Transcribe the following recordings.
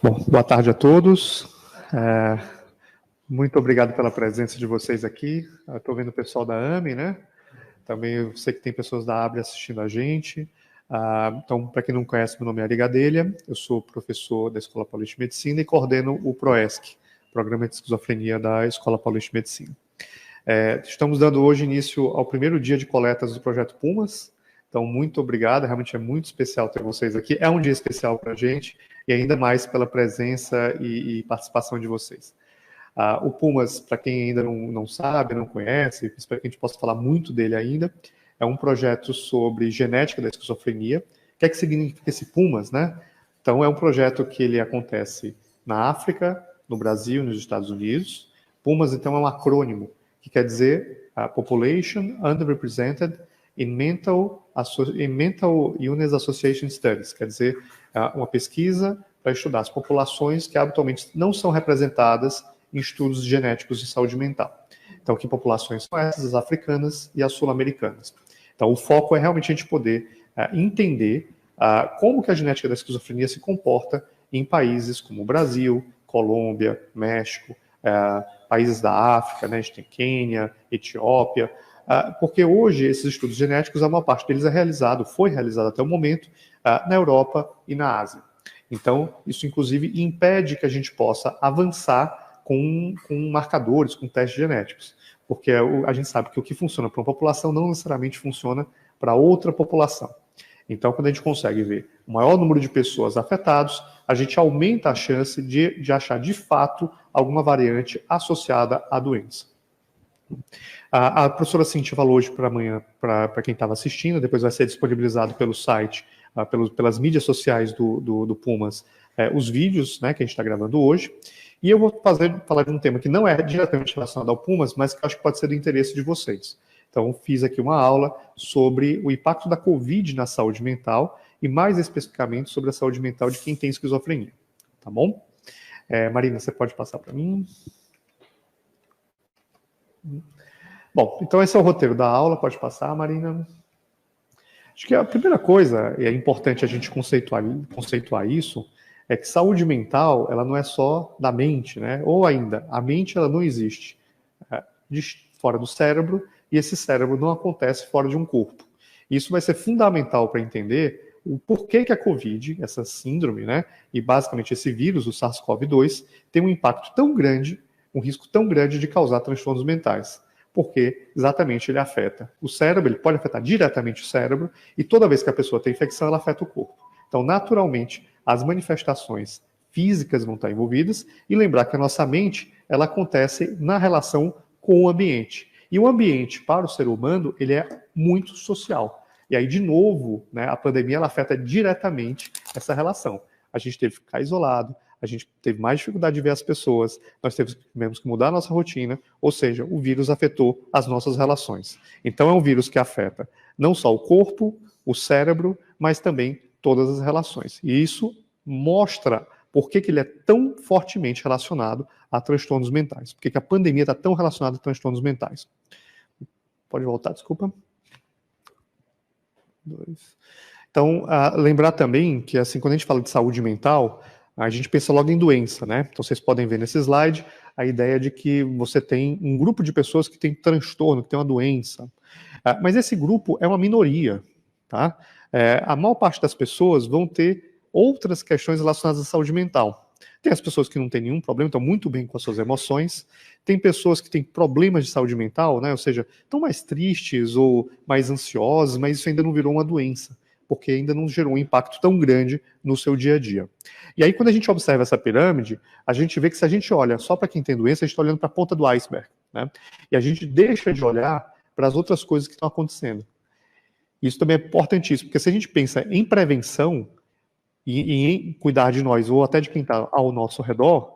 Bom, boa tarde a todos. Muito obrigado pela presença de vocês aqui. Estou vendo o pessoal da AME, né? Também eu sei que tem pessoas da ABRE assistindo a gente. Então, para quem não conhece, meu nome é Ari Gadelha, eu sou professor da Escola Paulista de Medicina e coordeno o PROESC, Programa de Esquizofrenia da Escola Paulista de Medicina. Estamos dando hoje início ao primeiro dia de coletas do Projeto Pumas. Então, muito obrigado, realmente é muito especial ter vocês aqui. É um dia especial para a gente, e ainda mais pela presença e participação de vocês. O Pumas, para quem ainda não sabe, não conhece, espero que a gente possa falar muito dele ainda, é um projeto sobre genética da esquizofrenia. O que é que significa esse Pumas, né? Então, é um projeto que ele acontece na África, no Brasil e nos Estados Unidos. Pumas, então, é um acrônimo, que quer dizer Population Underrepresented in Mental Illness Association Studies, quer dizer, uma pesquisa para estudar as populações que habitualmente não são representadas em estudos genéticos de saúde mental. Então, que populações são essas? As africanas e as sul-americanas. Então, o foco é realmente a gente poder entender como que a genética da esquizofrenia se comporta em países como o Brasil, Colômbia, México, países da África, né? A gente tem Quênia, Etiópia, porque hoje esses estudos genéticos, a maior parte deles foi realizado até o momento na Europa e na Ásia. Então, isso inclusive impede que a gente possa avançar com marcadores, com testes genéticos, porque a gente sabe que o que funciona para uma população não necessariamente funciona para outra população. Então, quando a gente consegue ver o maior número de pessoas afetadas, a gente aumenta a chance de achar de fato alguma variante associada à doença. A professora Cintia falou hoje para amanhã, para quem estava assistindo, depois vai ser disponibilizado pelo site, pelas mídias sociais do Pumas, os vídeos, né, que a gente está gravando hoje. E eu vou falar de um tema que não é diretamente relacionado ao Pumas, mas que acho que pode ser do interesse de vocês. Então, fiz aqui uma aula sobre o impacto da Covid na saúde mental e, mais especificamente, sobre a saúde mental de quem tem esquizofrenia. Tá bom? Marina, você pode passar para mim? Bom, então esse é o roteiro da aula. Pode passar, Marina. Acho que a primeira coisa, e é importante a gente conceituar isso, é que saúde mental, ela não é só da mente, né? Ou ainda, a mente, ela não existe fora do cérebro, e esse cérebro não acontece fora de um corpo. Isso vai ser fundamental para entender o porquê que a Covid, essa síndrome, né, e basicamente esse vírus, o SARS-CoV-2, tem um impacto tão grande, um risco tão grande de causar transtornos mentais. Porque exatamente ele afeta o cérebro, ele pode afetar diretamente o cérebro, e toda vez que a pessoa tem infecção, ela afeta o corpo. Então, naturalmente, as manifestações físicas vão estar envolvidas, e lembrar que a nossa mente, ela acontece na relação com o ambiente. E o ambiente, para o ser humano, ele é muito social. E aí, de novo, né, a pandemia ela afeta diretamente essa relação. A gente teve que ficar isolado, a gente teve mais dificuldade de ver as pessoas, nós tivemos que mudar a nossa rotina, ou seja, o vírus afetou as nossas relações. Então, é um vírus que afeta não só o corpo, o cérebro, mas também todas as relações. E isso mostra por que ele é tão fortemente relacionado a transtornos mentais. Por que a pandemia está tão relacionada a transtornos mentais. Pode voltar, desculpa. 2. Então, lembrar também que, assim, quando a gente fala de saúde mental, a gente pensa logo em doença, né? Então, vocês podem ver nesse slide a ideia de que você tem um grupo de pessoas que tem transtorno, que tem uma doença. Mas esse grupo é uma minoria, tá? A maior parte das pessoas vão ter outras questões relacionadas à saúde mental. Tem as pessoas que não têm nenhum problema, estão muito bem com as suas emoções. Tem pessoas que têm problemas de saúde mental, né? Ou seja, estão mais tristes ou mais ansiosas, mas isso ainda não virou uma doença, porque ainda não gerou um impacto tão grande no seu dia a dia. E aí, quando a gente observa essa pirâmide, a gente vê que se a gente olha só para quem tem doença, a gente está olhando para a ponta do iceberg, né? E a gente deixa de olhar para as outras coisas que estão acontecendo. Isso também é importantíssimo, porque se a gente pensa em prevenção e em cuidar de nós, ou até de quem está ao nosso redor,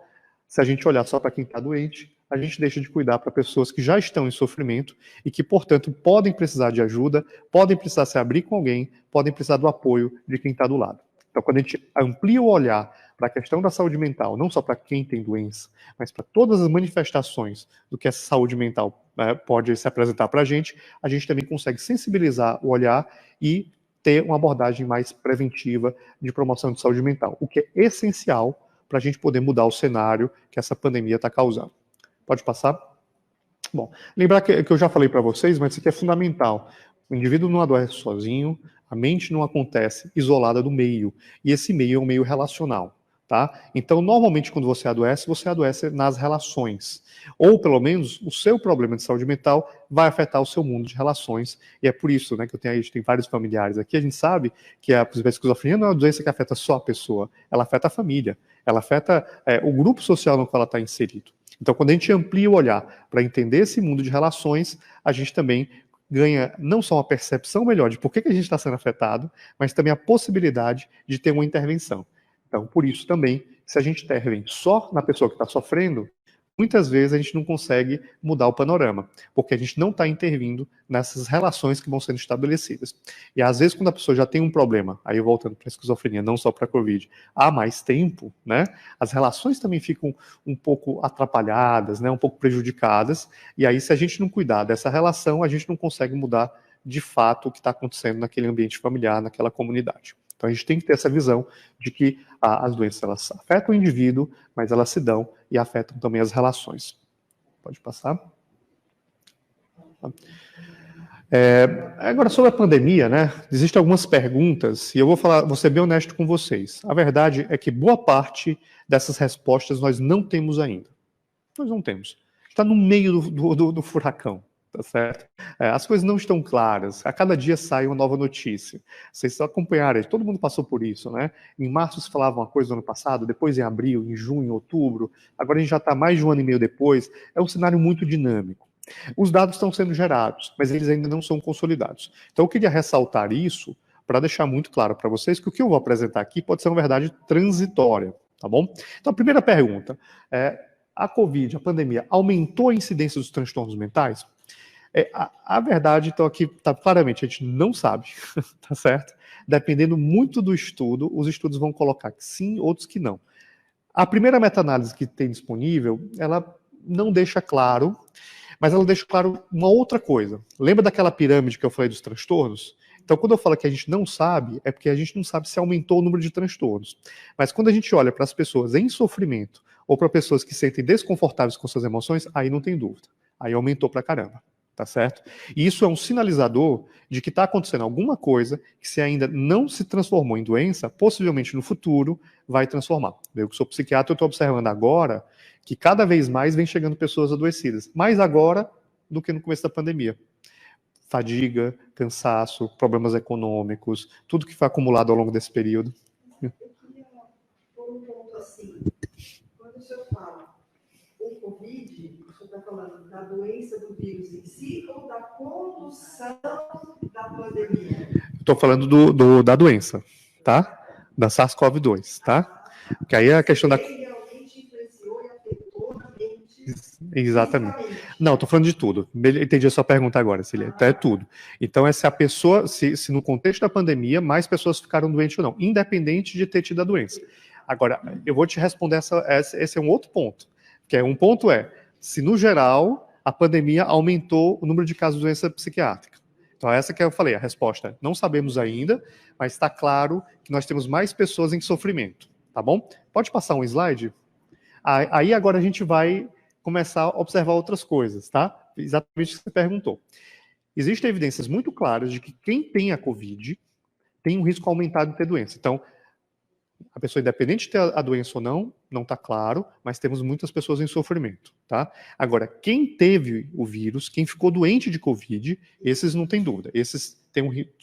se a gente olhar só para quem está doente, a gente deixa de cuidar para pessoas que já estão em sofrimento e que, portanto, podem precisar de ajuda, podem precisar se abrir com alguém, podem precisar do apoio de quem está do lado. Então, quando a gente amplia o olhar para a questão da saúde mental, não só para quem tem doença, mas para todas as manifestações do que essa saúde mental pode se apresentar para a gente também consegue sensibilizar o olhar e ter uma abordagem mais preventiva de promoção de saúde mental, o que é essencial para a gente poder mudar o cenário que essa pandemia está causando. Pode passar? Bom, lembrar que eu já falei para vocês, mas isso aqui é fundamental. O indivíduo não adoece sozinho, a mente não acontece isolada do meio, e esse meio é um meio relacional. Tá? Então, normalmente, quando você adoece nas relações. Ou, pelo menos, o seu problema de saúde mental vai afetar o seu mundo de relações. E é por isso, né, que a gente tem vários familiares aqui. A gente sabe que a esquizofrenia não é uma doença que afeta só a pessoa, ela afeta a família, ela afeta o grupo social no qual ela está inserido. Então, quando a gente amplia o olhar para entender esse mundo de relações, a gente também ganha não só uma percepção melhor de por que a gente está sendo afetado, mas também a possibilidade de ter uma intervenção. Então, por isso também, se a gente intervém só na pessoa que está sofrendo, muitas vezes a gente não consegue mudar o panorama, porque a gente não está intervindo nessas relações que vão sendo estabelecidas. E às vezes, quando a pessoa já tem um problema, aí voltando para a esquizofrenia, não só para a Covid, há mais tempo, né, as relações também ficam um pouco atrapalhadas, né, um pouco prejudicadas, e aí se a gente não cuidar dessa relação, a gente não consegue mudar de fato o que está acontecendo naquele ambiente familiar, naquela comunidade. Então a gente tem que ter essa visão de que as doenças elas afetam o indivíduo, mas elas se dão e afetam também as relações. Pode passar. Agora sobre a pandemia, né? Existem algumas perguntas e eu vou ser bem honesto com vocês. A verdade é que boa parte dessas respostas nós não temos ainda. Nós não temos. Está no meio do furacão. Tá certo? As coisas não estão claras. A cada dia sai uma nova notícia. Vocês acompanharam, todo mundo passou por isso, né? Em março se falava uma coisa no ano passado, depois em abril, em junho, em outubro. Agora a gente já está mais de um ano e meio depois. É um cenário muito dinâmico. Os dados estão sendo gerados, mas eles ainda não são consolidados. Então eu queria ressaltar isso para deixar muito claro para vocês que o que eu vou apresentar aqui pode ser uma verdade transitória, tá bom? Então a primeira pergunta é: a Covid, a pandemia, aumentou a incidência dos transtornos mentais? A verdade, então, aqui tá claramente, a gente não sabe, tá certo? Dependendo muito do estudo, os estudos vão colocar que sim, outros que não. A primeira meta-análise que tem disponível, ela não deixa claro, mas ela deixa claro uma outra coisa. Lembra daquela pirâmide que eu falei dos transtornos? Então, quando eu falo que a gente não sabe, é porque a gente não sabe se aumentou o número de transtornos. Mas quando a gente olha para as pessoas em sofrimento, ou para pessoas que se sentem desconfortáveis com suas emoções, aí não tem dúvida. Aí aumentou pra caramba. Tá certo? E isso é um sinalizador de que está acontecendo alguma coisa que, se ainda não se transformou em doença, possivelmente no futuro vai transformar. Eu que sou psiquiatra, eu estou observando agora que cada vez mais vem chegando pessoas adoecidas, mais agora do que no começo da pandemia. Fadiga, cansaço, problemas econômicos, tudo que foi acumulado ao longo desse período. Eu queria pôr um ponto assim, quando o senhor fala o Covid, o senhor está falando da doença do vírus em si ou da condução da pandemia? Estou falando da doença, tá? Da SARS-CoV-2, tá? Porque aí a questão da... Ele realmente influenciou e afetou na mente? Exatamente. Não, estou falando de tudo. Entendi a sua pergunta agora, Cília. Então é tudo. Então, se a pessoa, se no contexto da pandemia, mais pessoas ficaram doentes ou não, independente de ter tido a doença. Agora, eu vou te responder esse é um outro ponto. Um ponto é, se no geral a pandemia aumentou o número de casos de doença psiquiátrica. Então essa que eu falei, a resposta é, não sabemos ainda, mas está claro que nós temos mais pessoas em sofrimento, tá bom? Pode passar um slide? Aí agora a gente vai começar a observar outras coisas, tá? Exatamente o que você perguntou. Existem evidências muito claras de que quem tem a Covid tem um risco aumentado de ter doença. Então, a pessoa, independente de ter a doença ou não está claro, mas temos muitas pessoas em sofrimento, tá? Agora, quem teve o vírus, quem ficou doente de Covid, esses não tem dúvida. Esses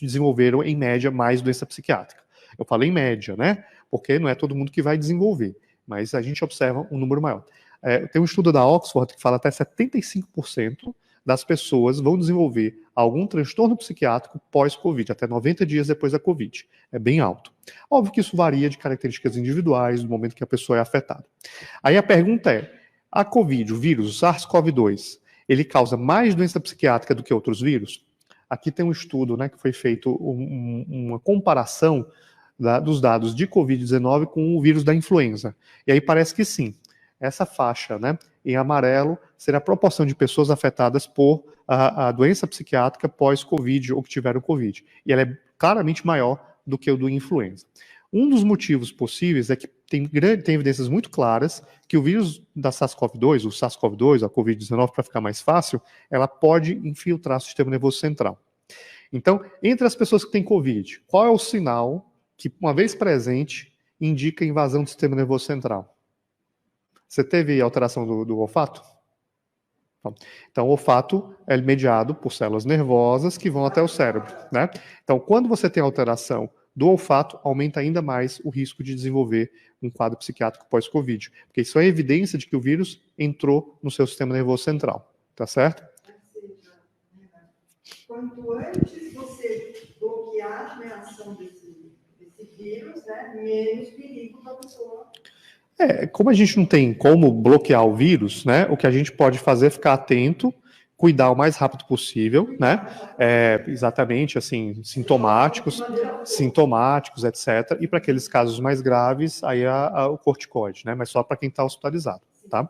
desenvolveram, em média, mais doença psiquiátrica. Eu falei em média, né? Porque não é todo mundo que vai desenvolver, mas a gente observa um número maior. Tem um estudo da Oxford que fala até 75% das pessoas vão desenvolver algum transtorno psiquiátrico pós-Covid, até 90 dias depois da Covid. É bem alto. Óbvio que isso varia de características individuais, do momento que a pessoa é afetada. Aí a pergunta é, a Covid, o vírus, o SARS-CoV-2, ele causa mais doença psiquiátrica do que outros vírus? Aqui tem um estudo, né, que foi feito uma comparação dos dados de Covid-19 com o vírus da influenza. E aí parece que sim. Essa faixa, né, em amarelo, será a proporção de pessoas afetadas por a doença psiquiátrica pós-Covid ou que tiveram Covid. E ela é claramente maior do que o do influenza. Um dos motivos possíveis é que tem evidências muito claras que o vírus da SARS-CoV-2, o SARS-CoV-2, a Covid-19, para ficar mais fácil, ela pode infiltrar o sistema nervoso central. Então, entre as pessoas que têm Covid, qual é o sinal que, uma vez presente, indica invasão do sistema nervoso central? Você teve alteração do olfato? Então, o olfato é mediado por células nervosas que vão até o cérebro, né? Então, quando você tem alteração do olfato, aumenta ainda mais o risco de desenvolver um quadro psiquiátrico pós-Covid, porque isso é evidência de que o vírus entrou no seu sistema nervoso central, tá certo? Ou seja, quanto antes você bloquear, né, a ação desse vírus, né, menos perigo para a pessoa. Como a gente não tem como bloquear o vírus, né, o que a gente pode fazer é ficar atento, cuidar o mais rápido possível, né, exatamente, assim, sintomáticos, etc. E para aqueles casos mais graves, aí o corticoide, né, mas só para quem está hospitalizado, tá?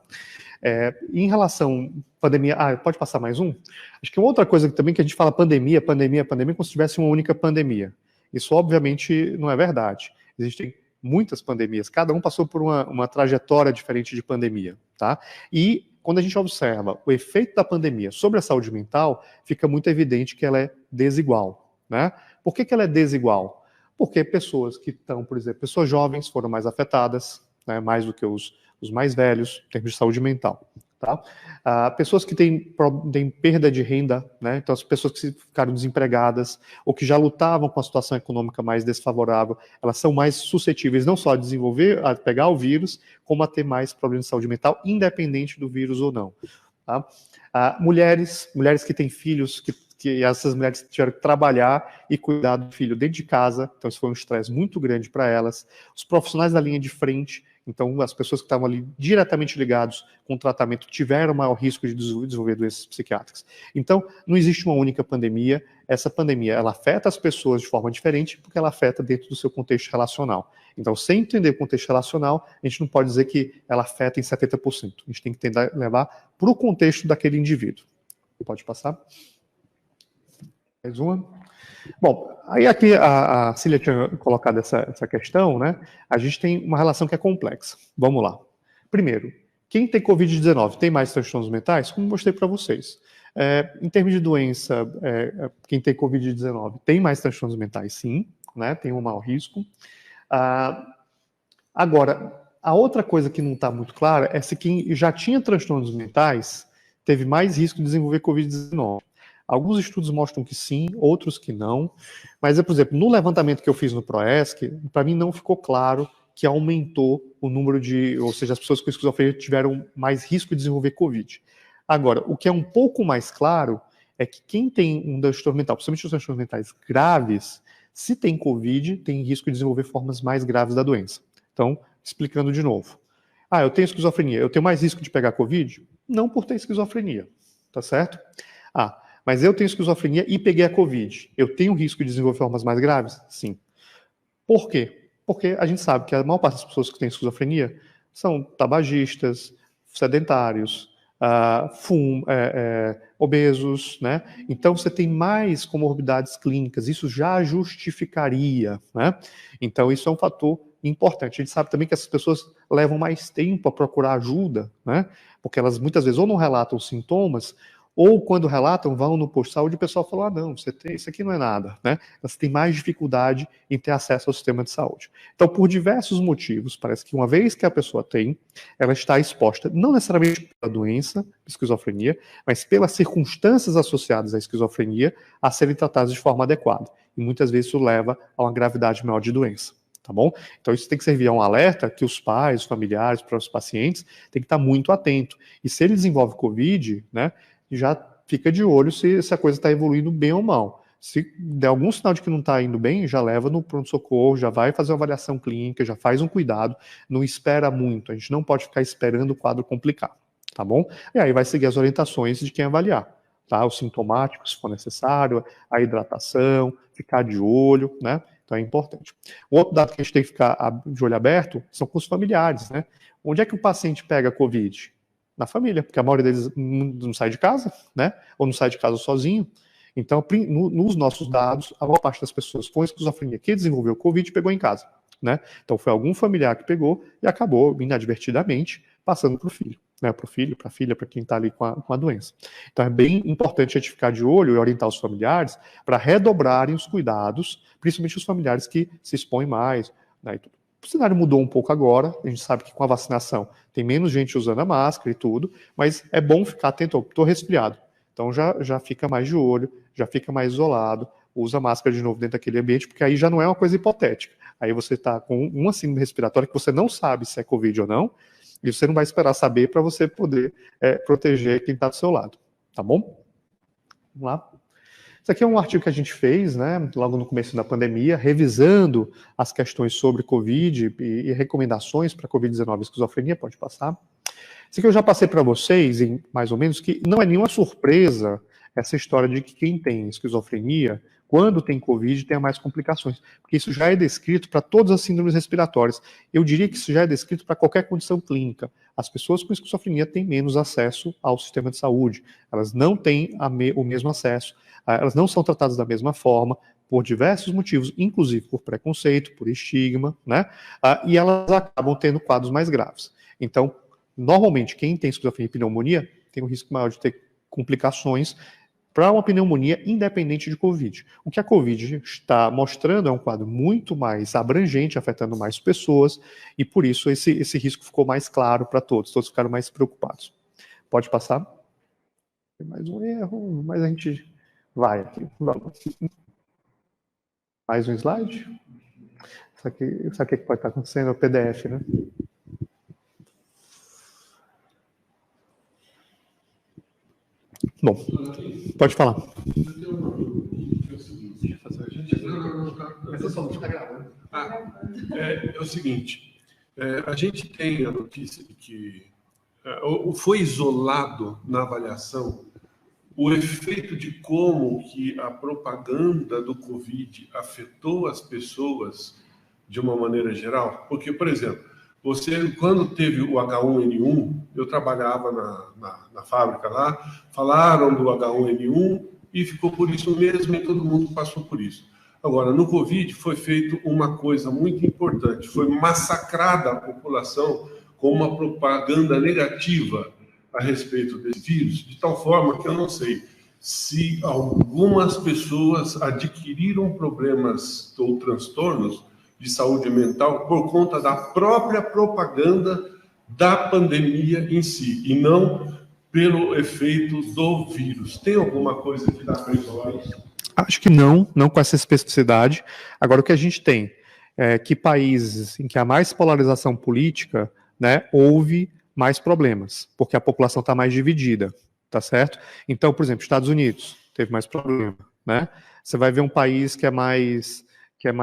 Em relação à pandemia, pode passar mais um? Acho que uma outra coisa também que a gente fala pandemia, como se tivesse uma única pandemia. Isso, obviamente, não é verdade. Existem muitas pandemias, cada um passou por uma trajetória diferente de pandemia, tá? E quando a gente observa o efeito da pandemia sobre a saúde mental, fica muito evidente que ela é desigual, né? Por que ela é desigual? Porque pessoas que estão, por exemplo, pessoas jovens foram mais afetadas, né, mais do que os mais velhos, em termos de saúde mental. Tá? Pessoas que têm perda de renda, né? Então as pessoas que ficaram desempregadas ou que já lutavam com a situação econômica mais desfavorável, elas são mais suscetíveis não só a pegar o vírus, como a ter mais problemas de saúde mental, independente do vírus ou não. Tá? Mulheres que têm filhos, que essas mulheres tiveram que trabalhar e cuidar do filho dentro de casa, então isso foi um estresse muito grande para elas. Os profissionais da linha de frente, então as pessoas que estavam ali diretamente ligados com o tratamento tiveram maior risco de desenvolver doenças psiquiátricas. Então, não existe uma única pandemia. Essa pandemia, ela afeta as pessoas de forma diferente porque ela afeta dentro do seu contexto relacional. Então, sem entender o contexto relacional, a gente não pode dizer que ela afeta em 70%. A gente tem que tentar levar para o contexto daquele indivíduo. Pode passar? Mais uma. Bom, aí aqui a Cília tinha colocado essa questão, né? A gente tem uma relação que é complexa. Vamos lá. Primeiro, quem tem Covid-19 tem mais transtornos mentais? Como mostrei para vocês. Em termos de doença, quem tem Covid-19 tem mais transtornos mentais, sim, né? Tem um maior risco. Agora, a outra coisa que não está muito clara é se quem já tinha transtornos mentais teve mais risco de desenvolver Covid-19. Alguns estudos mostram que sim, outros que não. Mas, por exemplo, no levantamento que eu fiz no ProESC, para mim não ficou claro que aumentou o número ou seja, as pessoas com esquizofrenia tiveram mais risco de desenvolver Covid. Agora, o que é um pouco mais claro é que quem tem um transtorno mental, principalmente os transtornos mentais graves, se tem Covid, tem risco de desenvolver formas mais graves da doença. Então, explicando de novo. Eu tenho esquizofrenia, eu tenho mais risco de pegar Covid? Não por ter esquizofrenia, tá certo? Mas eu tenho esquizofrenia e peguei a Covid. Eu tenho risco de desenvolver formas mais graves? Sim. Por quê? Porque a gente sabe que a maior parte das pessoas que têm esquizofrenia são tabagistas, sedentários, obesos, né? Então você tem mais comorbidades clínicas, isso já justificaria, né? Então isso é um fator importante. A gente sabe também que essas pessoas levam mais tempo a procurar ajuda, né? Porque elas muitas vezes ou não relatam sintomas, ou quando relatam, vão no posto de saúde e o pessoal fala, não, isso aqui não é nada, né? Você tem mais dificuldade em ter acesso ao sistema de saúde. Então, por diversos motivos, parece que uma vez que a pessoa tem, ela está exposta, não necessariamente pela doença, esquizofrenia, mas pelas circunstâncias associadas à esquizofrenia, a serem tratadas de forma adequada. E muitas vezes isso leva a uma gravidade maior de doença. Tá bom? Então isso tem que servir a um alerta que os pais, os familiares, para os pacientes, tem que estar muito atento. E se ele desenvolve Covid, né, já fica de olho se a coisa está evoluindo bem ou mal. Se der algum sinal de que não está indo bem, já leva no pronto-socorro, já vai fazer uma avaliação clínica, já faz um cuidado, não espera muito. A gente não pode ficar esperando o quadro complicar, tá bom? E aí vai seguir as orientações de quem avaliar, tá? Os sintomáticos, se for necessário, a hidratação, ficar de olho, né? Então é importante. O outro dado que a gente tem que ficar de olho aberto são com os familiares, né? Onde é que o paciente pega a Covid? Na família, porque a maioria deles não sai de casa, né? Ou não sai de casa sozinho. Então, nos nossos dados, a maior parte das pessoas com esquizofrenia que desenvolveu o Covid pegou em casa, né? Então, foi algum familiar que pegou e acabou, inadvertidamente, passando para o filho, né? Para o filho, para a filha, para quem está ali com a doença. Então, é bem importante a gente ficar de olho e orientar os familiares para redobrarem os cuidados, principalmente os familiares que se expõem mais, né? E tudo. O cenário mudou um pouco agora, a gente sabe que com a vacinação tem menos gente usando a máscara e tudo, mas é bom ficar atento, estou resfriado, então já fica mais de olho, já fica mais isolado, usa máscara de novo dentro daquele ambiente, porque aí já não é uma coisa hipotética, aí você está com uma síndrome respiratória que você não sabe se é Covid ou não, e você não vai esperar saber para você poder proteger quem está do seu lado, tá bom? Vamos lá. Isso aqui é um artigo que a gente fez, né, logo no começo da pandemia, revisando as questões sobre Covid e recomendações para Covid-19 e esquizofrenia, pode passar. Isso aqui eu já passei para vocês, mais ou menos, que não é nenhuma surpresa essa história de que quem tem esquizofrenia, quando tem Covid, tem mais complicações, porque isso já é descrito para todas as síndromes respiratórias. Eu diria que isso já é descrito para qualquer condição clínica. As pessoas com esquizofrenia têm menos acesso ao sistema de saúde, elas não têm o mesmo acesso, elas não são tratadas da mesma forma, por diversos motivos, inclusive por preconceito, por estigma, né? E elas acabam tendo quadros mais graves. Então, normalmente, quem tem esquizofrenia e pneumonia tem um risco maior de ter complicações para uma pneumonia independente de Covid. O que a Covid está mostrando é um quadro muito mais abrangente, afetando mais pessoas, e por isso esse risco ficou mais claro para todos ficaram mais preocupados. Pode passar? Tem mais um erro, mas a gente vai aqui. Vamos. Mais um slide? Isso aqui que pode estar acontecendo é o PDF, né? Bom, pode falar. É o seguinte, a gente tem a notícia de que foi isolado na avaliação o efeito de como que a propaganda do Covid afetou as pessoas de uma maneira geral. Porque, por exemplo, quando teve o H1N1, eu trabalhava na fábrica lá, falaram do H1N1 e ficou por isso mesmo e todo mundo passou por isso. Agora, no Covid foi feito uma coisa muito importante, foi massacrada a população com uma propaganda negativa a respeito desse vírus, de tal forma que eu não sei se algumas pessoas adquiriram problemas ou transtornos de saúde mental por conta da própria propaganda da pandemia em si, e não pelo efeito do vírus. Tem alguma coisa que dá para isolar isso? Acho que não com essa especificidade. Agora, o que a gente tem é que países em que há mais polarização política, né, houve mais problemas, porque a população está mais dividida, tá certo? Então, por exemplo, Estados Unidos teve mais problema, né? Você vai ver um país que é mais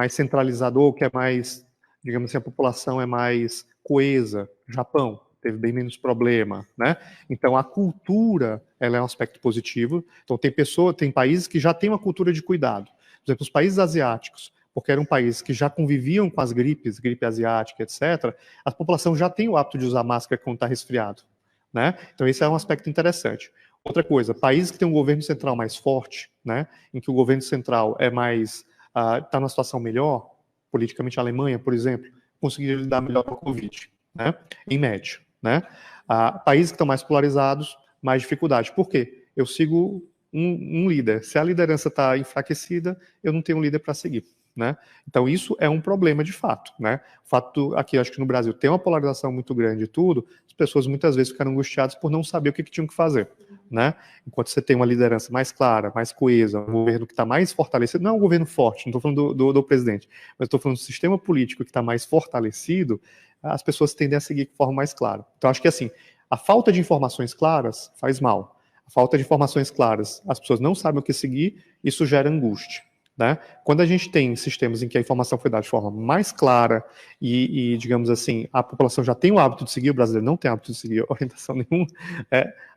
centralizador, que é mais, digamos assim, a população é mais coesa. Japão teve bem menos problema, né? Então, a cultura, ela é um aspecto positivo. Então, tem países que já têm uma cultura de cuidado. Por exemplo, os países asiáticos, porque eram países que já conviviam com as gripes, gripe asiática, etc., a população já tem o hábito de usar máscara quando está resfriado, né? Então, esse é um aspecto interessante. Outra coisa, países que têm um governo central mais forte, né, em que o governo central é mais está numa situação melhor, politicamente a Alemanha, por exemplo, conseguiria lidar melhor com a Covid, né, em média, né? Países que estão mais polarizados, mais dificuldade. Por quê? Eu sigo um líder. Se a liderança está enfraquecida, eu não tenho um líder para seguir, né? Então isso é um problema de fato, né? O fato aqui, acho que no Brasil tem uma polarização muito grande e tudo, as pessoas muitas vezes ficaram angustiadas por não saber o que tinham que fazer, né? Enquanto você tem uma liderança mais clara, mais coesa, um governo que está mais fortalecido, não é um governo forte, não estou falando do presidente, mas estou falando do sistema político que está mais fortalecido, as pessoas tendem a seguir de forma mais clara. Então acho que assim, a falta de informações claras faz mal. A falta de informações claras, as pessoas não sabem o que seguir, isso gera angústia, né? Quando a gente tem sistemas em que a informação foi dada de forma mais clara e, digamos assim, a população já tem o hábito de seguir, o brasileiro não tem o hábito de seguir orientação nenhuma,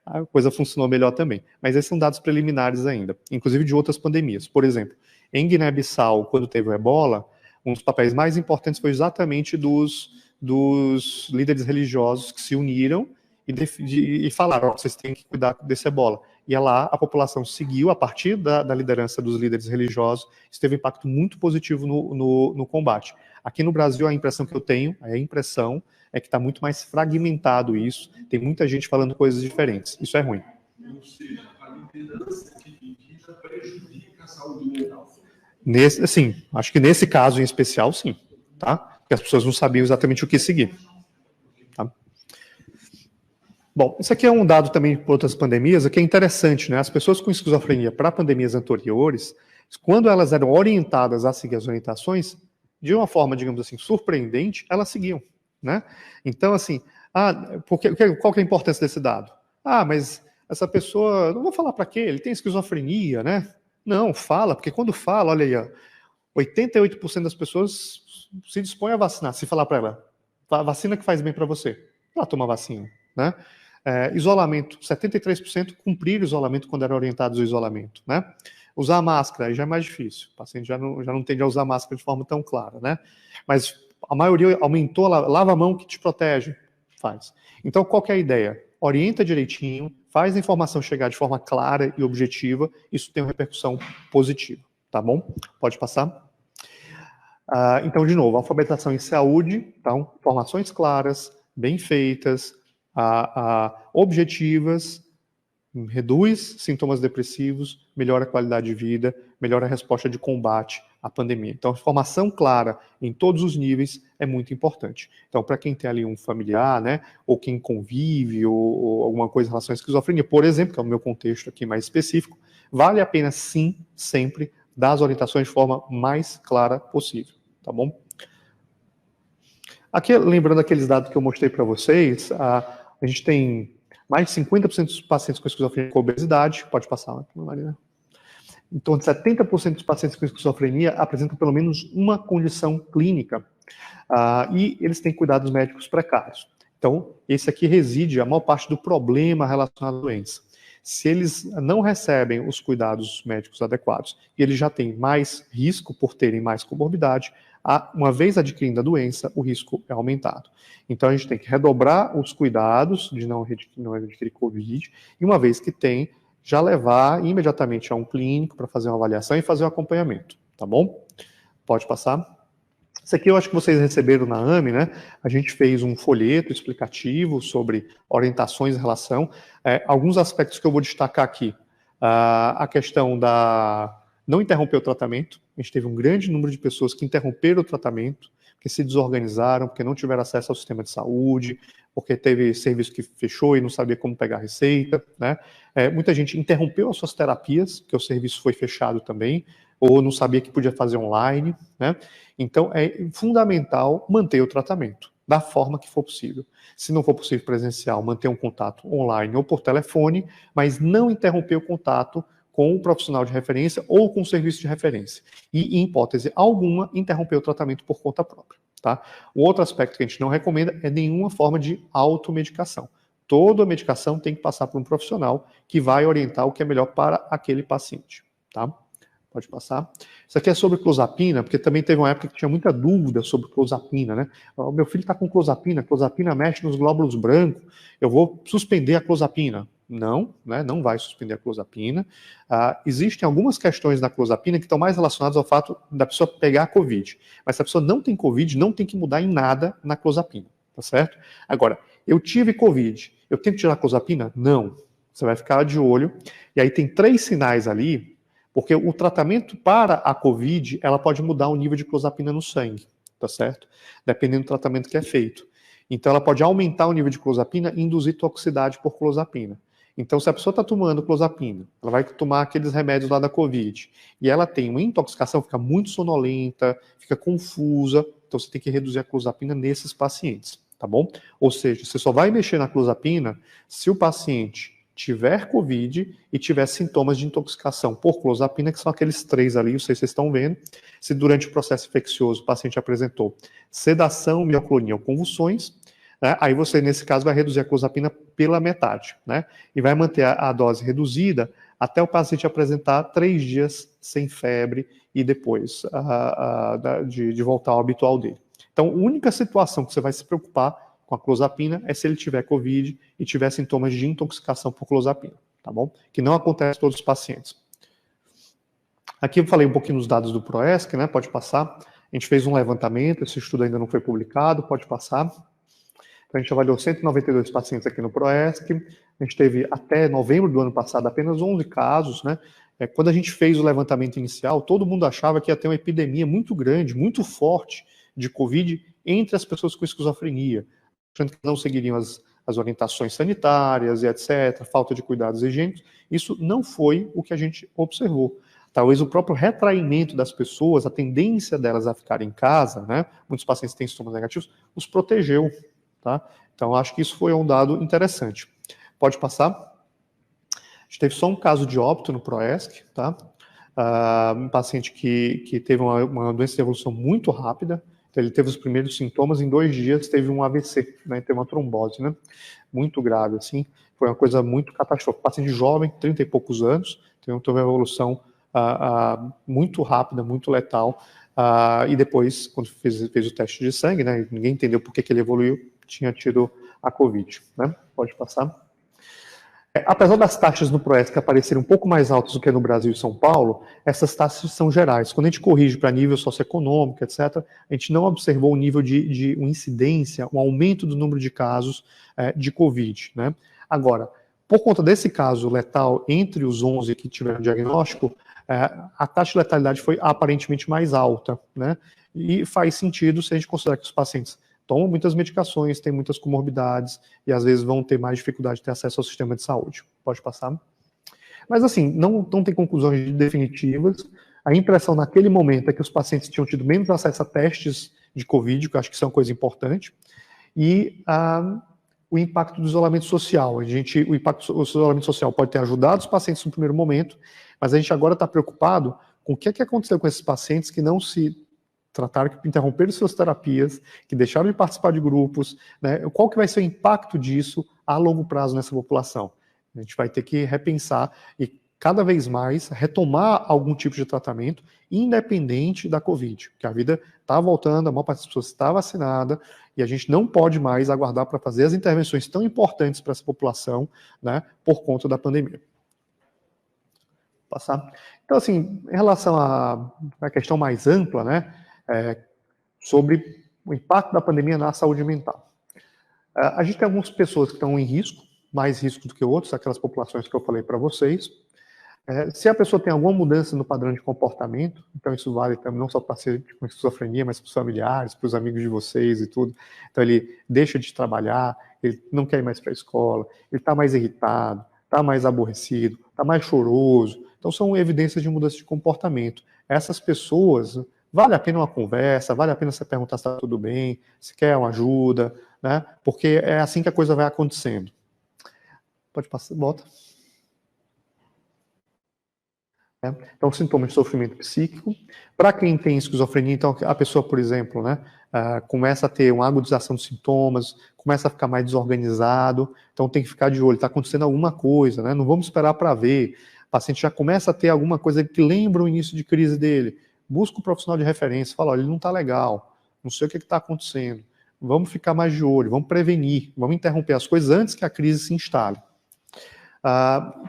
a coisa funcionou melhor também. Mas esses são dados preliminares ainda, inclusive de outras pandemias. Por exemplo, em Guiné-Bissau, quando teve o ebola, um dos papéis mais importantes foi exatamente dos líderes religiosos que se uniram e falaram, vocês têm que cuidar desse ebola. E lá a população seguiu, a partir da liderança dos líderes religiosos, isso teve um impacto muito positivo no combate. Aqui no Brasil, a impressão que eu tenho, é que está muito mais fragmentado isso, tem muita gente falando coisas diferentes. Isso é ruim. Ou seja, a liderança dividida prejudica a saúde mental. Sim, acho que nesse caso em especial, sim. Tá? Porque as pessoas não sabiam exatamente o que seguir. Tá? Bom, isso aqui é um dado também por outras pandemias, que é interessante, né? As pessoas com esquizofrenia para pandemias anteriores, quando elas eram orientadas a seguir as orientações, de uma forma, digamos assim, surpreendente, elas seguiam, né? Então, assim, qual que é a importância desse dado? Mas essa pessoa, não vou falar para quê, ele tem esquizofrenia, né? Não, fala, porque quando fala, olha aí, ó, 88% das pessoas se dispõem a vacinar. Se falar para ela, a vacina que faz bem para você, ela toma vacina, né? Isolamento, 73% cumpriram o isolamento quando eram orientados ao isolamento, né? Usar máscara, aí já é mais difícil, o paciente já não tende a usar máscara de forma tão clara, né? Mas a maioria aumentou, lava a mão que te protege, faz. Então, qual que é a ideia? Orienta direitinho, faz a informação chegar de forma clara e objetiva, isso tem uma repercussão positiva, tá bom? Pode passar. Então, de novo, alfabetização em saúde, então, informações claras, bem feitas, objetivas, reduz sintomas depressivos, melhora a qualidade de vida, melhora a resposta de combate à pandemia. Então, a informação clara em todos os níveis é muito importante. Então, para quem tem ali um familiar, né, ou quem convive, ou alguma coisa em relação à esquizofrenia, por exemplo, que é o meu contexto aqui mais específico, vale a pena, sim, sempre, dar as orientações de forma mais clara possível, tá bom? Aqui, lembrando aqueles dados que eu mostrei para vocês, a gente tem mais de 50% dos pacientes com esquizofrenia com obesidade, pode passar, Marina. Em torno de 70% dos pacientes com esquizofrenia apresentam pelo menos uma condição clínica, e eles têm cuidados médicos precários. Então, esse aqui reside a maior parte do problema relacionado à doença. Se eles não recebem os cuidados médicos adequados e eles já têm mais risco por terem mais comorbidade, uma vez adquirindo a doença, o risco é aumentado. Então, a gente tem que redobrar os cuidados de não adquirir Covid, e uma vez que tem, já levar imediatamente a um clínico para fazer uma avaliação e fazer um acompanhamento, tá bom? Pode passar. Isso aqui eu acho que vocês receberam na AME, né? A gente fez um folheto explicativo sobre orientações em relação alguns aspectos que eu vou destacar aqui. A questão da não interromper o tratamento. A gente teve um grande número de pessoas que interromperam o tratamento, porque se desorganizaram, porque não tiveram acesso ao sistema de saúde, porque teve serviço que fechou e não sabia como pegar a receita, né? Muita gente interrompeu as suas terapias, porque o serviço foi fechado também, ou não sabia que podia fazer online, né? Então, é fundamental manter o tratamento da forma que for possível. Se não for possível presencial, manter um contato online ou por telefone, mas não interromper o contato com o profissional de referência ou com o serviço de referência. E, em hipótese alguma, interromper o tratamento por conta própria. Tá? O outro aspecto que a gente não recomenda é nenhuma forma de automedicação. Toda medicação tem que passar por um profissional que vai orientar o que é melhor para aquele paciente. Tá? Pode passar. Isso aqui é sobre clozapina, porque também teve uma época que tinha muita dúvida sobre clozapina, né? O meu filho está com clozapina mexe nos glóbulos brancos, eu vou suspender a clozapina. Não, né? Não vai suspender a clozapina. Existem algumas questões na clozapina que estão mais relacionadas ao fato da pessoa pegar a Covid. Mas se a pessoa não tem Covid, não tem que mudar em nada na clozapina, tá certo? Agora, eu tive Covid, eu tenho que tirar a clozapina? Não. Você vai ficar de olho. E aí tem 3 sinais ali, porque o tratamento para a Covid, ela pode mudar o nível de clozapina no sangue, tá certo? Dependendo do tratamento que é feito. Então, ela pode aumentar o nível de clozapina e induzir toxicidade por clozapina. Então, se a pessoa está tomando clozapina, ela vai tomar aqueles remédios lá da Covid, e ela tem uma intoxicação, fica muito sonolenta, fica confusa, então você tem que reduzir a clozapina nesses pacientes, tá bom? Ou seja, você só vai mexer na clozapina se o paciente tiver Covid e tiver sintomas de intoxicação por clozapina, que são aqueles 3 ali, não sei se vocês estão vendo, se durante o processo infeccioso o paciente apresentou sedação, mioclonia ou convulsões, né, aí você, nesse caso, vai reduzir a clozapina pela metade, né, e vai manter a dose reduzida até o paciente apresentar 3 dias sem febre e depois de voltar ao habitual dele. Então, a única situação que você vai se preocupar com a clozapina é se ele tiver Covid e tiver sintomas de intoxicação por clozapina, tá bom? Que não acontece em todos os pacientes. Aqui eu falei um pouquinho dos dados do PROESC, né? Pode passar. A gente fez um levantamento, esse estudo ainda não foi publicado, pode passar. Então, a gente avaliou 192 pacientes aqui no PROESC. A gente teve, até novembro do ano passado, apenas 11 casos, né? Quando a gente fez o levantamento inicial, todo mundo achava que ia ter uma epidemia muito grande, muito forte de Covid entre as pessoas com esquizofrenia, achando que não seguiriam as orientações sanitárias e etc., falta de cuidados higiênicos. Isso não foi o que a gente observou. Talvez o próprio retraimento das pessoas, a tendência delas a ficarem em casa, né? Muitos pacientes têm sintomas negativos, os protegeu, tá? Então, acho que isso foi um dado interessante. Pode passar? A gente teve só um caso de óbito no PROESC, tá? Um paciente que teve uma doença de evolução muito rápida. Então, ele teve os primeiros sintomas, em 2 dias teve um AVC, né? Teve uma trombose, né? Muito grave, assim. Foi uma coisa muito catastrófica. Paciente jovem, 30 e poucos anos, teve uma evolução muito rápida, muito letal. E depois, quando fez o teste de sangue, né? Ninguém entendeu por que ele evoluiu, tinha tido a Covid, né? Pode passar. Apesar das taxas no PROESC aparecerem um pouco mais altas do que no Brasil e São Paulo, essas taxas são gerais. Quando a gente corrige para nível socioeconômico, etc., a gente não observou um nível de uma incidência, um aumento do número de casos de Covid, né? Agora, por conta desse caso letal, entre os 11 que tiveram diagnóstico, a taxa de letalidade foi aparentemente mais alta, né? E faz sentido se a gente considerar que os pacientes tomam muitas medicações, têm muitas comorbidades e às vezes vão ter mais dificuldade de ter acesso ao sistema de saúde. Pode passar. Mas assim, não tem conclusões definitivas. A impressão naquele momento é que os pacientes tinham tido menos acesso a testes de Covid, que eu acho que isso é uma coisa importante, e o impacto do isolamento social. O impacto do isolamento social pode ter ajudado os pacientes no primeiro momento, mas a gente agora está preocupado com o que aconteceu com esses pacientes que não se trataram, que interromperam suas terapias, que deixaram de participar de grupos, né? Qual que vai ser o impacto disso a longo prazo nessa população? A gente vai ter que repensar e cada vez mais retomar algum tipo de tratamento independente da Covid, porque a vida está voltando, a maior parte das pessoas está vacinada e a gente não pode mais aguardar para fazer as intervenções tão importantes para essa população, né, por conta da pandemia. Passar. Então, assim, em relação à questão mais ampla, né, sobre o impacto da pandemia na saúde mental. A gente tem algumas pessoas que estão em risco, mais risco do que outros, aquelas populações que eu falei para vocês. Se a pessoa tem alguma mudança no padrão de comportamento, então isso vale também não só para paciente com esquizofrenia, mas para os familiares, para os amigos de vocês e tudo. Então ele deixa de trabalhar, ele não quer ir mais para a escola, ele está mais irritado, está mais aborrecido, está mais choroso. Então são evidências de mudança de comportamento. Essas pessoas, vale a pena uma conversa, vale a pena você perguntar se está tudo bem, se quer uma ajuda, né? Porque é assim que a coisa vai acontecendo. Pode passar, bota. Então, sintomas de sofrimento psíquico. Para quem tem esquizofrenia, então, a pessoa, por exemplo, né, começa a ter uma agudização dos sintomas, começa a ficar mais desorganizado, então tem que ficar de olho, está acontecendo alguma coisa, né? Não vamos esperar para ver. O paciente já começa a ter alguma coisa que lembra o início de crise dele. Busca o profissional de referência, fala, olha, ele não está legal, não sei o que está acontecendo. Vamos ficar mais de olho, vamos prevenir, vamos interromper as coisas antes que a crise se instale.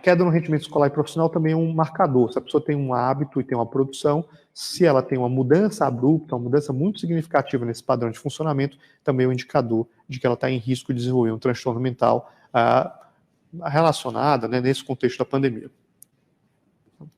Queda no rendimento escolar e profissional também é um marcador. Se a pessoa tem um hábito e tem uma produção, se ela tem uma mudança abrupta, uma mudança muito significativa nesse padrão de funcionamento, também é um indicador de que ela está em risco de desenvolver um transtorno mental relacionado, né, nesse contexto da pandemia. O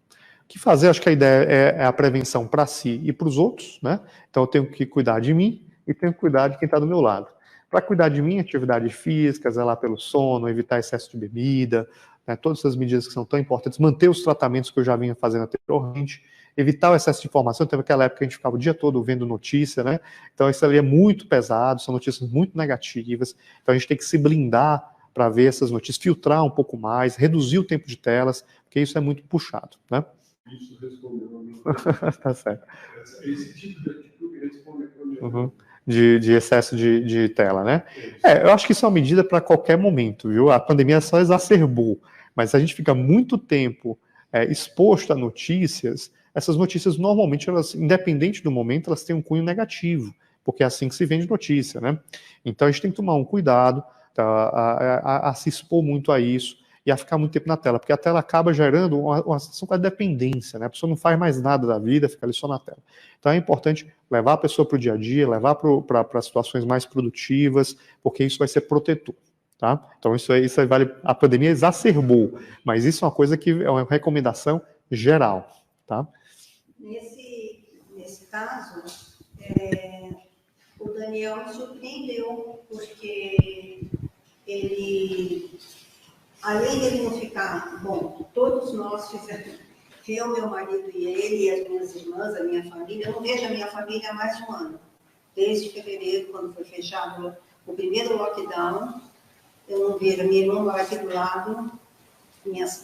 que fazer? Acho que a ideia é a prevenção para si e para os outros, né? Então eu tenho que cuidar de mim e tenho que cuidar de quem está do meu lado. Para cuidar de mim, atividades físicas, zelar pelo sono, evitar excesso de bebida, né, todas essas medidas que são tão importantes, manter os tratamentos que eu já vinha fazendo anteriormente, evitar o excesso de informação. Teve aquela época que a gente ficava o dia todo vendo notícia, né? Então isso ali é muito pesado, são notícias muito negativas, então a gente tem que se blindar para ver essas notícias, filtrar um pouco mais, reduzir o tempo de telas, porque isso é muito puxado, né? Isso respondeu a mim. Tá certo. Esse tipo de atitude respondeu a mim. Uhum. De excesso de tela, né? Eu acho que isso é uma medida para qualquer momento, viu? A pandemia só exacerbou, mas a gente fica muito tempo exposto a notícias, essas notícias normalmente, elas, independente do momento, elas têm um cunho negativo, porque é assim que se vende notícia, né? Então a gente tem que tomar um cuidado a se expor muito a isso, e a ficar muito tempo na tela, porque a tela acaba gerando uma sensação de dependência, né? A pessoa não faz mais nada da vida, fica ali só na tela. Então é importante levar a pessoa para o dia a dia, levar para situações mais produtivas, porque isso vai ser protetor. Tá? Então isso aí vale, a pandemia exacerbou, mas isso é uma coisa que é uma recomendação geral. Tá? Nesse caso, o Daniel me surpreendeu, porque ele, além dele não ficar, bom, todos nós fizemos, eu, meu marido e ele, e as minhas irmãs, a minha família, eu não vejo a minha família há mais de um ano, desde fevereiro, quando foi fechado o primeiro lockdown. Eu não vejo, a minha irmã mora aqui do lado, minhas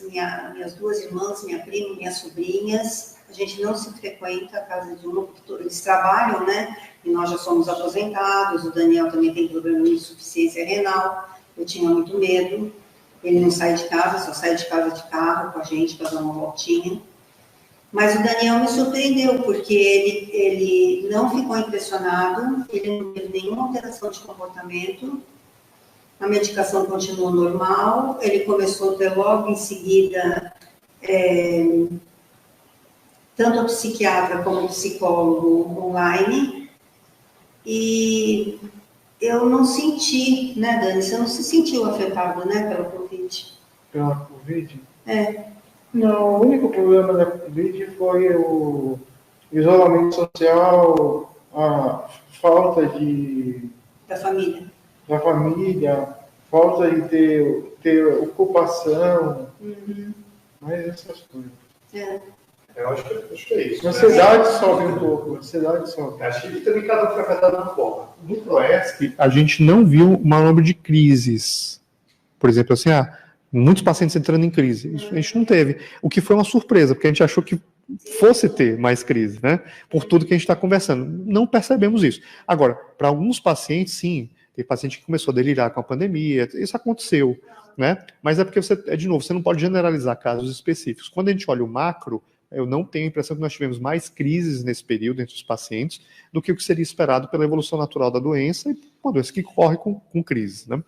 duas irmãs, minha prima, minhas sobrinhas, a gente não se frequenta a casa de uma, porque eles trabalham, né? E nós já somos aposentados, o Daniel também tem problema de insuficiência renal, eu tinha muito medo, ele não sai de casa, só sai de casa de carro com a gente para dar uma voltinha. Mas o Daniel me surpreendeu, porque ele não ficou impressionado, ele não teve nenhuma alteração de comportamento, a medicação continuou normal, ele começou a ter logo em seguida tanto o psiquiatra como o psicólogo online, e eu não senti, né, Dani, você não se sentiu afetado, né, pela Covid? Pela Covid? É. Não, o único problema da Covid foi o isolamento social, a falta Da família. Falta de ter ocupação, mas essas coisas. Eu acho que é isso. A ansiedade sobe um pouco, Acho que também cada um foi afetado de uma forma. No PROESC, a gente não viu uma manobra de crises. Por exemplo, assim, muitos pacientes entrando em crise. Isso a gente não teve. O que foi uma surpresa, porque a gente achou que fosse ter mais crise, né? Por tudo que a gente está conversando. Não percebemos isso. Agora, para alguns pacientes, sim. Tem paciente que começou a delirar com a pandemia. Isso aconteceu, né? Mas é porque de novo, você não pode generalizar casos específicos. Quando a gente olha o macro, eu não tenho a impressão que nós tivemos mais crises nesse período entre os pacientes do que o que seria esperado pela evolução natural da doença e uma doença que corre com crises, né?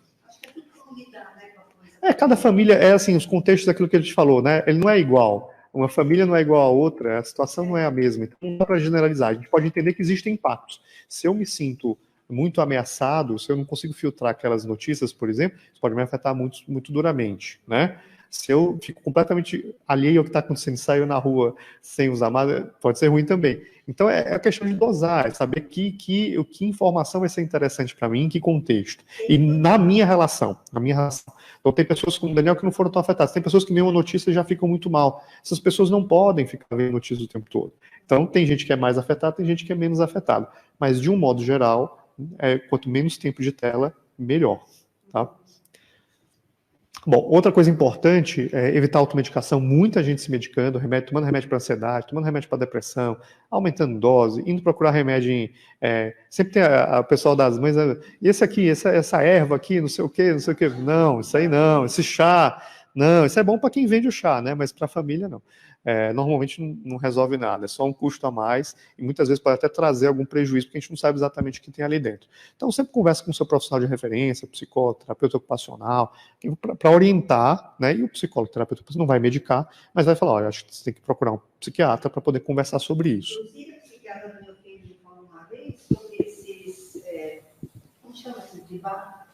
Cada família é assim, os contextos daquilo que a gente falou, né? Ele não é igual. Uma família não é igual a outra, a situação não é a mesma. Então não dá para generalizar. A gente pode entender que existem impactos. Se eu me sinto muito ameaçado, se eu não consigo filtrar aquelas notícias, por exemplo, isso pode me afetar muito, muito duramente, né? Se eu fico completamente alheio ao que está acontecendo e saio na rua sem usar máscara, pode ser ruim também. Então é a questão de dosar, é saber que informação vai ser interessante para mim, em que contexto. E na minha relação. Então tem pessoas como o Daniel que não foram tão afetadas, tem pessoas que nem uma notícia já ficam muito mal. Essas pessoas não podem ficar vendo notícias o tempo todo. Então tem gente que é mais afetada, tem gente que é menos afetada. Mas de um modo geral, quanto menos tempo de tela, melhor. Tá? Bom, outra coisa importante é evitar a automedicação, muita gente se medicando, tomando remédio para ansiedade, tomando remédio para depressão, aumentando dose, indo procurar remédio sempre tem a pessoal das mães, e esse aqui, essa erva aqui, não sei o quê, não, isso aí não, esse chá, não, isso é bom para quem vende o chá, né, mas para a família não. Normalmente não resolve nada, é só um custo a mais e muitas vezes pode até trazer algum prejuízo, porque a gente não sabe exatamente o que tem ali dentro. Então sempre conversa com o seu profissional de referência, psicólogo, terapeuta ocupacional, para orientar, né? E o psicólogo, terapeuta não vai medicar, mas vai falar, olha, acho que você tem que procurar um psiquiatra para poder conversar sobre isso. Inclusive, a psiquiatra do meu filho falou uma vez sobre esses, como chama esses de bar?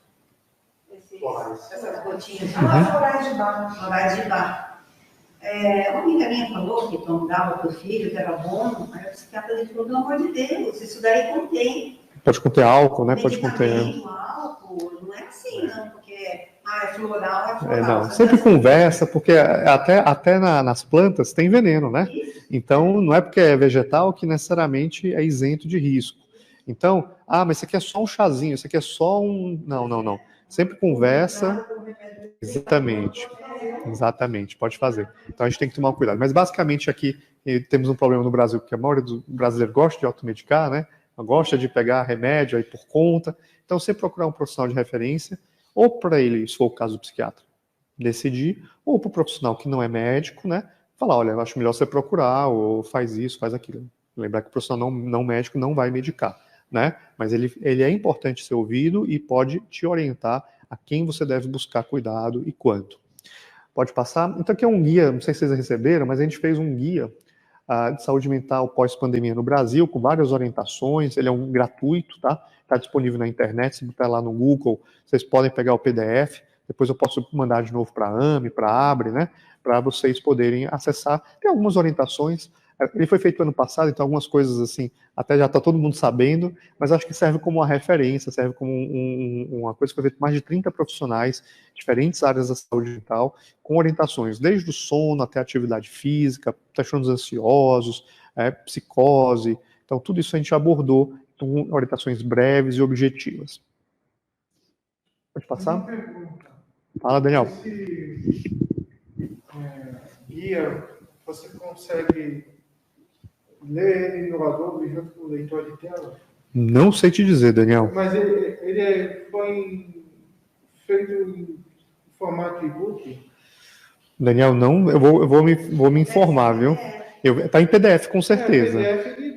Essas gotinhas. Florais de bar. Florais de bar. Uma amiga minha falou que tomava para o filho, que era bom, aí o psiquiatra disse, pelo amor de Deus, isso daí contém. Pode conter álcool, né? Pode conter. Álcool, não é assim, não, porque é floral, não, sempre conversa, porque até nas plantas tem veneno, né? Então, não é porque é vegetal que necessariamente é isento de risco. Então, mas isso aqui é só um chazinho, isso aqui é só um... Não. Sempre conversa. Exatamente, pode fazer. Então a gente tem que tomar cuidado. Mas basicamente aqui temos um problema no Brasil, porque a maioria dos brasileiros gosta de automedicar, né? Gosta de pegar remédio aí por conta. Então sempre procurar um profissional de referência, ou para ele, se for o caso do psiquiatra, decidir, ou para o profissional que não é médico, né? Falar, olha, eu acho melhor você procurar, ou faz isso, faz aquilo. Lembrar que o profissional não médico não vai medicar, né? Mas ele é importante ser ouvido e pode te orientar a quem você deve buscar cuidado e quanto. Pode passar? Então aqui é um guia, não sei se vocês receberam, mas a gente fez um guia de saúde mental pós-pandemia no Brasil, com várias orientações. Ele é um gratuito, tá? Está disponível na internet, se botar lá no Google, vocês podem pegar o PDF, depois eu posso mandar de novo para a AME, para a ABRE, né? Para vocês poderem acessar. Tem algumas orientações. Ele foi feito ano passado, então algumas coisas assim, até já está todo mundo sabendo, mas acho que serve como uma referência, serve como uma coisa que foi feita por mais de 30 profissionais, diferentes áreas da saúde mental, com orientações desde o sono até a atividade física, transtornos ansiosos, psicose. Então tudo isso a gente abordou com orientações breves e objetivas. Pode passar? Uma pergunta. Fala, Daniel. Esse guia, você consegue ler ele no Adobe junto com o leitor de tela? Não sei te dizer, Daniel. Mas ele foi feito em formato e-book? Daniel, não, eu vou me informar, viu? Tá em PDF, com certeza. PDF e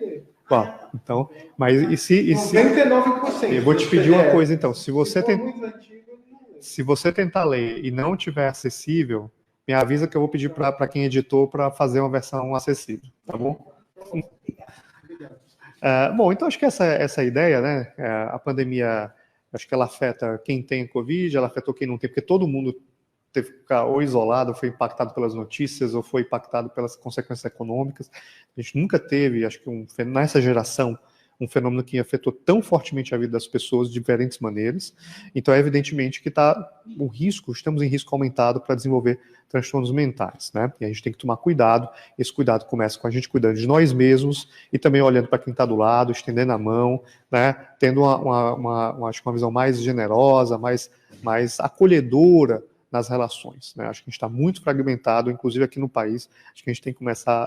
Ó, então, mas e se 99%. eu vou te pedir uma coisa, então, se você tentar ler e não tiver acessível, me avisa que eu vou pedir para quem editou para fazer uma versão acessível, tá bom? Bom, então acho que essa ideia, né? A pandemia, acho que ela afeta quem tem Covid, ela afetou quem não tem, porque todo mundo teve que ficar ou isolado, ou foi impactado pelas notícias, ou foi impactado pelas consequências econômicas. A gente nunca teve, acho que nessa geração, um fenômeno que afetou tão fortemente a vida das pessoas de diferentes maneiras. Então, é evidentemente que estamos em risco aumentado para desenvolver transtornos mentais, né? E a gente tem que tomar cuidado. Esse cuidado começa com a gente cuidando de nós mesmos e também olhando para quem está do lado, estendendo a mão, né? Tendo acho que uma visão mais generosa, mais acolhedora nas relações, né? Acho que a gente está muito fragmentado, inclusive aqui no país. Acho que a gente tem que começar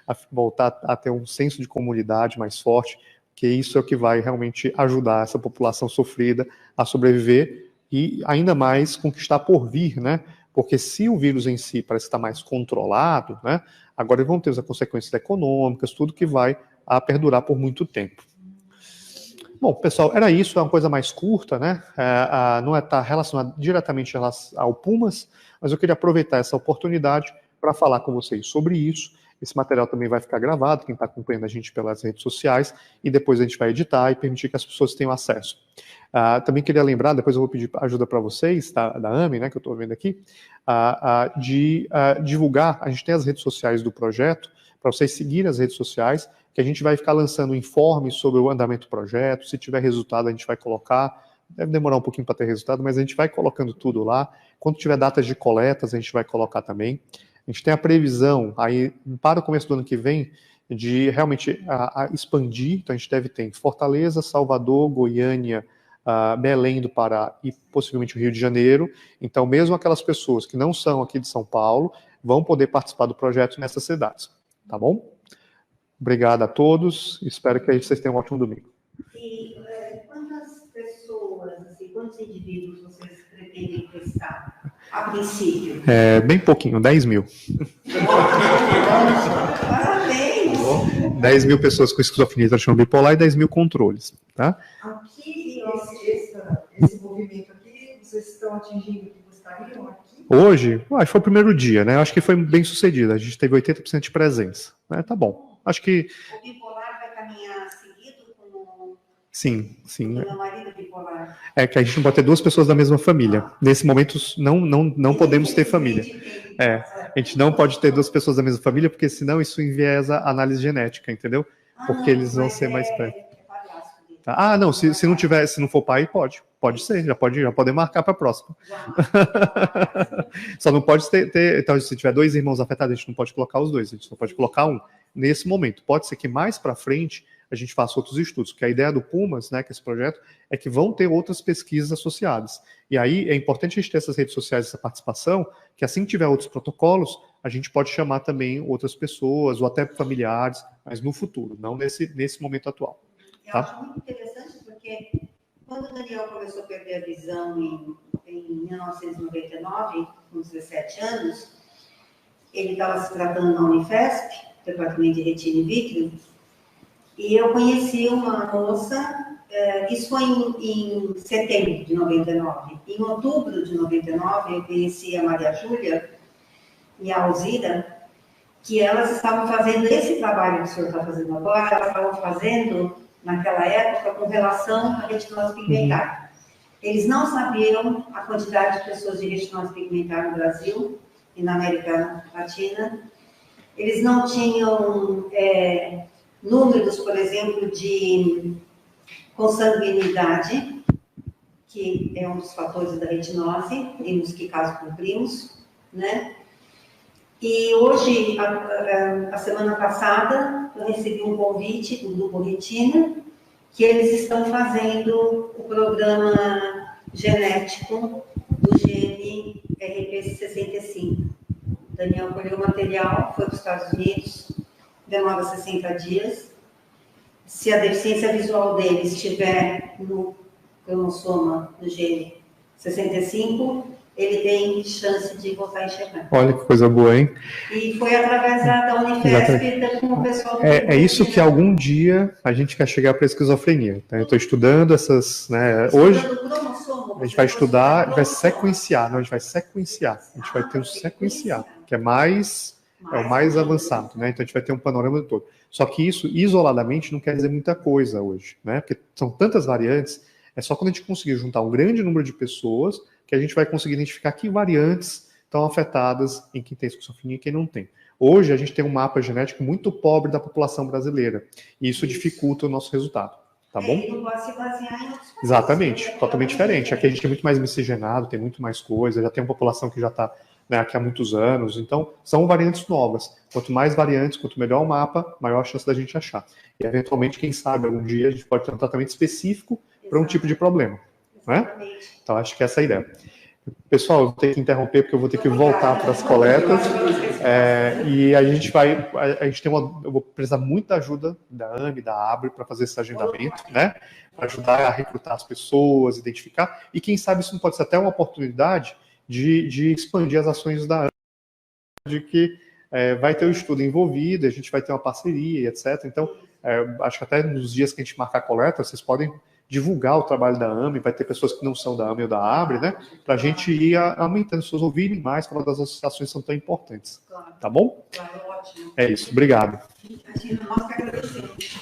a voltar a ter um senso de comunidade mais forte, que isso é o que vai realmente ajudar essa população sofrida a sobreviver e ainda mais com o que está por vir, né? Porque se o vírus em si parece estar mais controlado, né? Agora vão ter as consequências econômicas, tudo que vai perdurar por muito tempo. Bom, pessoal, era isso, é uma coisa mais curta, né? Não está relacionado diretamente ao Pumas, mas eu queria aproveitar essa oportunidade para falar com vocês sobre isso. Esse material também vai ficar gravado, quem está acompanhando a gente pelas redes sociais, e depois a gente vai editar e permitir que as pessoas tenham acesso. Também queria lembrar, depois eu vou pedir ajuda para vocês, da AME, né, que eu estou vendo aqui, de divulgar. A gente tem as redes sociais do projeto, para vocês seguirem as redes sociais, que a gente vai ficar lançando informes sobre o andamento do projeto. Se tiver resultado, a gente vai colocar. Deve demorar um pouquinho para ter resultado, mas a gente vai colocando tudo lá. Quando tiver datas de coletas, a gente vai colocar também. A gente tem a previsão, aí para o começo do ano que vem, de realmente expandir. Então, a gente deve ter em Fortaleza, Salvador, Goiânia, Belém do Pará e possivelmente o Rio de Janeiro. Então, mesmo aquelas pessoas que não são aqui de São Paulo, vão poder participar do projeto nessas cidades. Tá bom? Obrigado a todos. Espero que vocês tenham um ótimo domingo. E quantas pessoas, assim, quantos indivíduos vocês pretendem testar, a princípio? Bem pouquinho, 10 mil. Parabéns! 10 mil pessoas com esquizofrenia e transtorno bipolar e 10 mil controles. Tá? Aqui, esse movimento aqui, vocês estão atingindo o que gostariam aqui? Hoje, acho que foi o primeiro dia, né? Acho que foi bem sucedido. A gente teve 80% de presença. Né? Tá bom. Acho que... O bipolar vai caminhar seguido com Sim. o meu marido bipolar? É que a gente não pode ter duas pessoas da mesma família. Nesse momento, não podemos ter família. A gente não pode ter duas pessoas da mesma família, porque senão isso enviesa a análise genética, entendeu? Porque eles vão ser mais perto. Tá? Não, se não for pai, pode ser, já pode marcar para a próxima. Só não pode ter, então se tiver dois irmãos afetados, a gente não pode colocar os dois, a gente só pode colocar um. Nesse momento, pode ser que mais para frente a gente faça outros estudos, porque a ideia do Pumas, né, que esse projeto, é que vão ter outras pesquisas associadas. E aí é importante a gente ter essas redes sociais, essa participação, que assim que tiver outros protocolos, a gente pode chamar também outras pessoas, ou até familiares, mas no futuro, não nesse momento atual. Eu acho muito interessante, porque quando o Daniel começou a perder a visão em 1999, com 17 anos, ele estava se tratando na Unifesp, departamento de retina in vitro, e eu conheci uma moça, isso foi em setembro de 99. Em outubro de 99, eu conheci a Maria Júlia, e a Alzira, que elas estavam fazendo esse trabalho que o senhor está fazendo agora, elas estavam fazendo naquela época com relação à retinose pigmentar. Eles não sabiam a quantidade de pessoas de retinose pigmentar no Brasil e na América Latina. Eles não tinham números, por exemplo, de consanguinidade, que é um dos fatores da retinose, primos que casam com primos, né? E hoje, a semana passada, eu recebi um convite do Grupo Retina, que eles estão fazendo o programa genético do gene RP65. O Daniel colheu o material, foi para os Estados Unidos, demora 60 dias. Se a deficiência visual dele estiver no cromossoma do gene 65, ele tem chance de voltar a enxergar. Olha que coisa boa, hein? E foi através da Unifesp com o pessoal do É isso que algum dia a gente quer chegar para a esquizofrenia. Tá? Eu estou estudando essas, né? Hoje a gente vai estudar, vai sequenciar, não, a gente vai sequenciar. A gente vai ter um sequenciar, que é o mais avançado, né? Então a gente vai ter um panorama todo. Só que isso isoladamente não quer dizer muita coisa hoje, né? Porque são tantas variantes. É só quando a gente conseguir juntar um grande número de pessoas que a gente vai conseguir identificar que variantes estão afetadas em quem tem esquizofrenia e quem não tem. Hoje a gente tem um mapa genético muito pobre da população brasileira e isso dificulta o nosso resultado, tá bom? Ele não pode se basear em outros países. Exatamente, totalmente diferente. Aqui a gente é muito mais miscigenado, tem muito mais coisa, já tem uma população que já está, né, aqui há muitos anos, então são variantes novas. Quanto mais variantes, quanto melhor o mapa, maior a chance da gente achar. E eventualmente, quem sabe, algum dia a gente pode ter um tratamento específico para um tipo de problema, né? Então acho que essa é a ideia. Pessoal, eu vou ter que interromper porque eu vou ter que voltar para as coletas. E a gente eu vou precisar muito da ajuda da AME, da ABRE para fazer esse agendamento, né? Para ajudar a recrutar as pessoas, identificar. E quem sabe isso não pode ser até uma oportunidade de expandir as ações da AME, de que vai ter o estudo envolvido, a gente vai ter uma parceria, etc. Então, acho que até nos dias que a gente marcar a coleta, vocês podem divulgar o trabalho da AME, vai ter pessoas que não são da AME ou da ABRE, né? Para a gente ir aumentando, as pessoas ouvirem mais, falar das associações que são tão importantes. Tá bom? Claro, ótimo. É isso, obrigado. Nós que agradecemos.